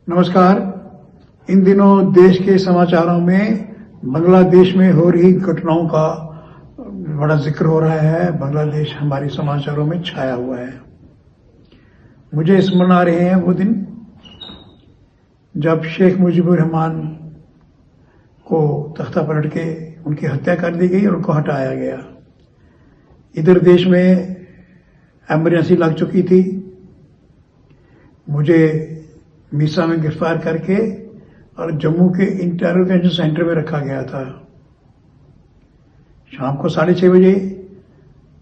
नमस्कार। इन दिनों देश के समाचारों में बांग्लादेश में हो रही घटनाओं का बड़ा जिक्र हो रहा है। बांग्लादेश हमारे समाचारों में छाया हुआ है। मुझे स्मरण आ रहे हैं वो दिन जब शेख मुजीबुर रहमान को तख्ता पलट के उनकी हत्या कर दी गई और उनको हटाया गया। इधर देश में एमरजेंसी लग चुकी थी। मुझे मीसा में गिरफ्तार करके और जम्मू के इंटरोगेशन सेंटर में रखा गया था। शाम को 6:30 बजे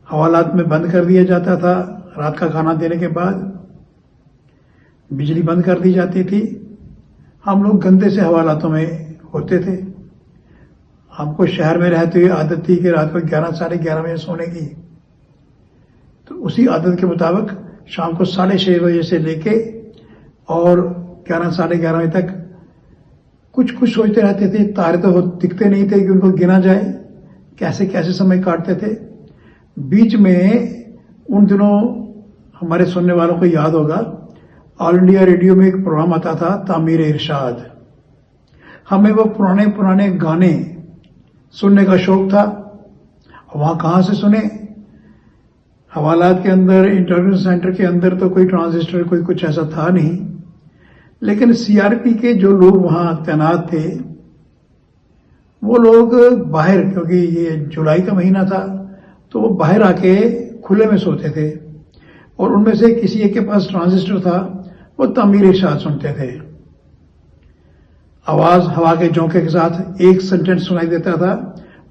हवालात में बंद कर दिया जाता था। रात का खाना देने के बाद बिजली बंद कर दी जाती थी। हम लोग गंदे से हवालातों में होते थे। हमको शहर में रहते हुए आदत थी कि रात को 11 साढ़े 11 बजे सोने की। तो उसी आदत के मुताबिक शाम को 6:30 बजे से लेके और 11 साढ़े 11 बजे तक कुछ सोचते रहते थे। तारे तो दिखते नहीं थे कि उनको गिना जाए। कैसे कैसे समय काटते थे। बीच में उन दिनों हमारे सुनने वालों को याद होगा, ऑल इंडिया रेडियो में एक प्रोग्राम आता था तामीर इरशाद। हमें वो पुराने गाने सुनने का शौक था। वहां कहां से सुने? हवालात के अंदर, इंटरव्यू सेंटर के अंदर तो कोई ट्रांजिस्टर कोई कुछ ऐसा था नहीं। लेकिन सीआरपी के जो लोग वहां तैनात थे वो लोग बाहर, क्योंकि ये जुलाई का महीना था, तो वो बाहर आके खुले में सोते थे। और उनमें से किसी एक के पास ट्रांजिस्टर था, वो तामीर इरशाद सुनते थे। आवाज हवा के झोंके के साथ एक सेंटेंस सुनाई देता था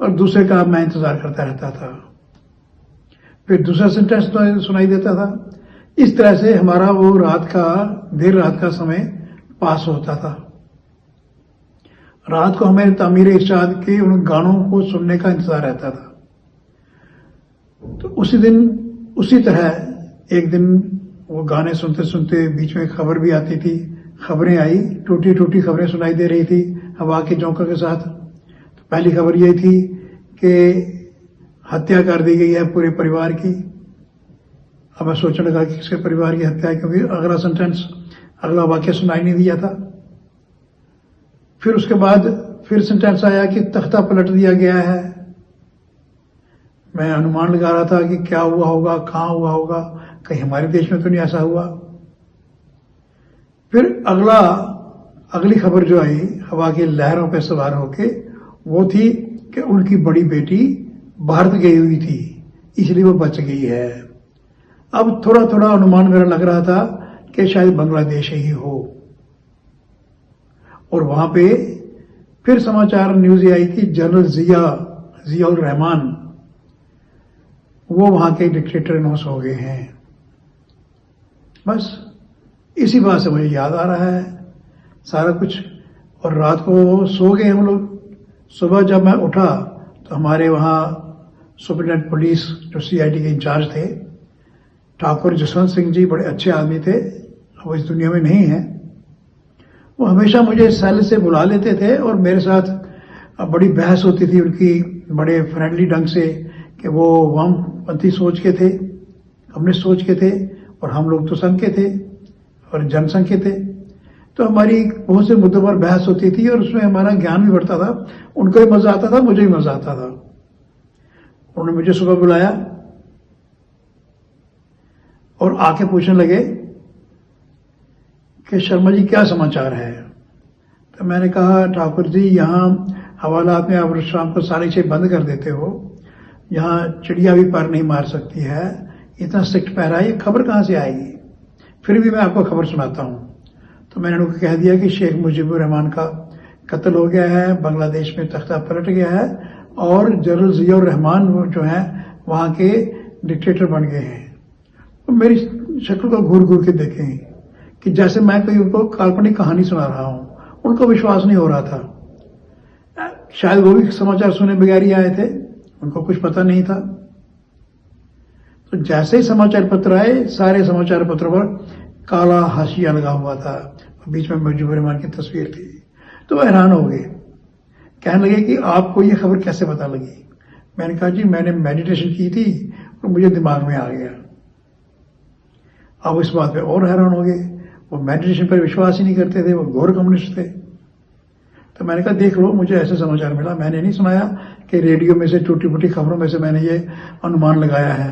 और दूसरे का मैं इंतजार करता रहता था। फिर दूसरा सेंटेंस सुनाई देता था। इस तरह से हमारा वो देर रात का समय पास होता था। रात को हमें तामीर इरशाद के उन गानों को सुनने का इंतजार रहता था। तो उसी तरह एक दिन वो गाने सुनते सुनते बीच में खबर भी आती थी। खबरें आई, टूटी खबरें सुनाई दे रही थी हवा के झोंकों के साथ। तो पहली खबर ये थी कि हत्या कर दी गई है पूरे परिवार की। अब मैं सोचने लगा कि किसके परिवार की हत्या है, क्योंकि अगला वाक्य सुनाई नहीं दिया था। फिर उसके बाद फिर सेंटेंस आया कि तख्ता पलट दिया गया है। मैं अनुमान लगा रहा था कि क्या हुआ होगा, कहां हुआ होगा, कहीं हमारे देश में तो नहीं ऐसा हुआ। फिर अगली खबर जो आई हवा की लहरों पर सवार होके, वो थी कि उनकी बड़ी बेटी भारत गई हुई थी, इसलिए वो बच गई है। अब थोड़ा अनुमान मेरा लग रहा था कि शायद बांग्लादेश ही हो। और वहां पे फिर समाचार न्यूज आई कि जनरल जियाउल रहमान वो वहां के डिक्टेटर इनोस हो गए हैं। बस इसी बात से मुझे याद आ रहा है सारा कुछ। और रात को सो गए हम लोग। सुबह जब मैं उठा तो हमारे वहां सुपरिटेंडेंट पुलिस जो सीआईडी के इंचार्ज थे, ठाकुर जसवंत सिंह जी, बड़े अच्छे आदमी थे। वो इस दुनिया में नहीं है। वो हमेशा मुझे सेल से बुला लेते थे और मेरे साथ बड़ी बहस होती थी उनकी, बड़े फ्रेंडली ढंग से, कि वो वामपंथी सोच के थे, कम्युनिस्ट सोच के थे, और हम लोग तो संघ के थे और जनसंघ के थे। तो हमारी बहुत से मुद्दों पर बहस होती थी और उसमें हमारा ज्ञान भी बढ़ता था। उनको भी मजा आता था, मुझे भी मजा आता था। उन्होंने मुझे सुबह बुलाया और आके पूछने लगे कि शर्मा जी क्या समाचार है। तो मैंने कहा, ठाकुर जी यहां हवालात में आप शाम को 6:30 बंद कर देते हो, यहां चिड़िया भी पर नहीं मार सकती है, इतना स्ट्रिक्ट पहरा है, ये खबर कहां से आएगी? फिर भी मैं आपको खबर सुनाता हूं। तो मैंने उनको कह दिया कि शेख मुजीबुर रहमान का कत्ल हो गया है, बांग्लादेश में तख्ता पलट गया है और जनरल जियाउर रहमान जो है वहां के डिक्टेटर बन गए हैं। तो मेरी शक्ल को घूर के देखें कि जैसे मैं कोई उनको काल्पनिक कहानी सुना रहा हूं। उनको विश्वास नहीं हो रहा था। शायद वो भी समाचार सुने बगैर ही आए थे, उनको कुछ पता नहीं था। तो जैसे ही समाचार पत्र आए, सारे समाचार पत्रों पर काला हाशिया लगा हुआ था, बीच में मुजीबुर रहमान की तस्वीर थी। तो वो हैरान हो गए, कहने लगे कि आपको ये खबर कैसे पता लगी? मैंने कहा, जी मैंने मेडिटेशन की थी और मुझे दिमाग में आ गया। अब इस बात पे और हैरान हो गए। वो मेडिटेशन पर विश्वास ही नहीं करते थे, वो घोर कम्युनिस्ट थे। तो मैंने कहा देख लो, मुझे ऐसे समाचार मिला, मैंने नहीं सुनाया कि रेडियो में से टूटी फूटी खबरों में से मैंने ये अनुमान लगाया है।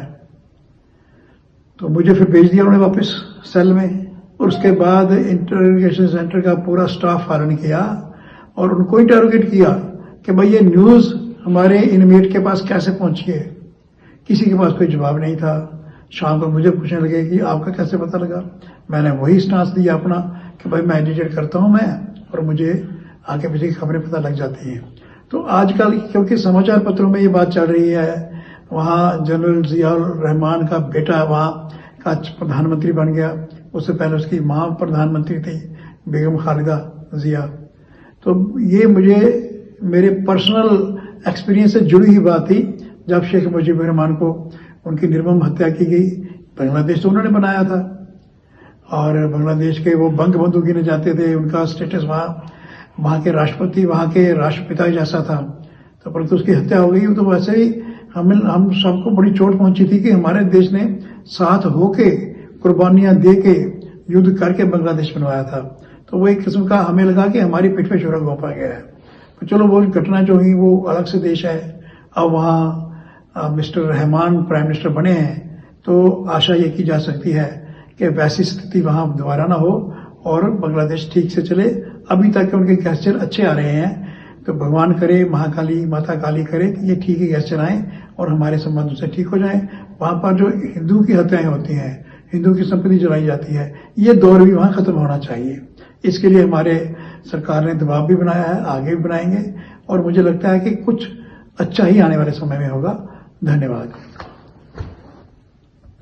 तो मुझे फिर भेज दिया उन्होंने वापस सेल में, और उसके बाद इंटरोगेशन सेंटर का पूरा स्टाफ फालन किया और उनको इंटरोगेट किया कि भाई ये न्यूज हमारे इनमेट के पास कैसे पहुंची है। किसी के पास कोई जवाब नहीं था। शाम को मुझे पूछने लगे कि आपका कैसे पता लगा। मैंने वही स्टांस दिया अपना कि भाई मैं एडिटेड करता हूं मैं, और मुझे आगे पीछे की खबरें पता लग जाती हैं। तो आजकल क्योंकि समाचार पत्रों में ये बात चल रही है, वहाँ जनरल जियाउर रहमान का बेटा वहाँ का प्रधानमंत्री बन गया, उससे पहले उसकी माँ प्रधानमंत्री थी बेगम खालिदा जिया। तो ये मुझे मेरे पर्सनल एक्सपीरियंस से जुड़ी हुई बात थी। जब शेख मुजीबुर रहमान को उनकी निर्मम हत्या की गई, बांग्लादेश तो उन्होंने बनाया था और बांग्लादेश के वो बंग बंधु गिने जाते थे, उनका स्टेटस वहाँ के राष्ट्रपति, वहाँ के राष्ट्रपिता जैसा था। तो परंतु उसकी हत्या हो गई। तो वैसे ही हम सबको बड़ी चोट पहुंची थी कि हमारे देश ने साथ होके कुर्बानियां दे के युद्ध करके बांग्लादेश बनवाया था। तो वो एक किस्म का हमें लगा कि हमारी पीठ पे छुरा घोंपा गया है। तो चलो वो घटना जो हुई वो अलग से देश है। अब वहाँ मिस्टर रहमान प्राइम मिनिस्टर बने हैं, तो आशा ये की जा सकती है कि वैसी स्थिति वहाँ दोबारा ना हो और बांग्लादेश ठीक से चले। अभी तक उनके गैस्चर अच्छे आ रहे हैं, तो भगवान करे, महाकाली माता काली करे कि ये ठीक ही गैस्चर आए और हमारे संबंध से ठीक हो जाए। वहां पर जो हिंदू की हत्याएं होती हैं, हिंदू की संपत्ति जलाई जाती है, ये दौर भी वहां खत्म होना चाहिए। इसके लिए हमारे सरकार ने दबाव भी बनाया है, आगे भी बनाएंगे और मुझे लगता है कि कुछ अच्छा ही आने वाले समय में होगा। धन्यवाद।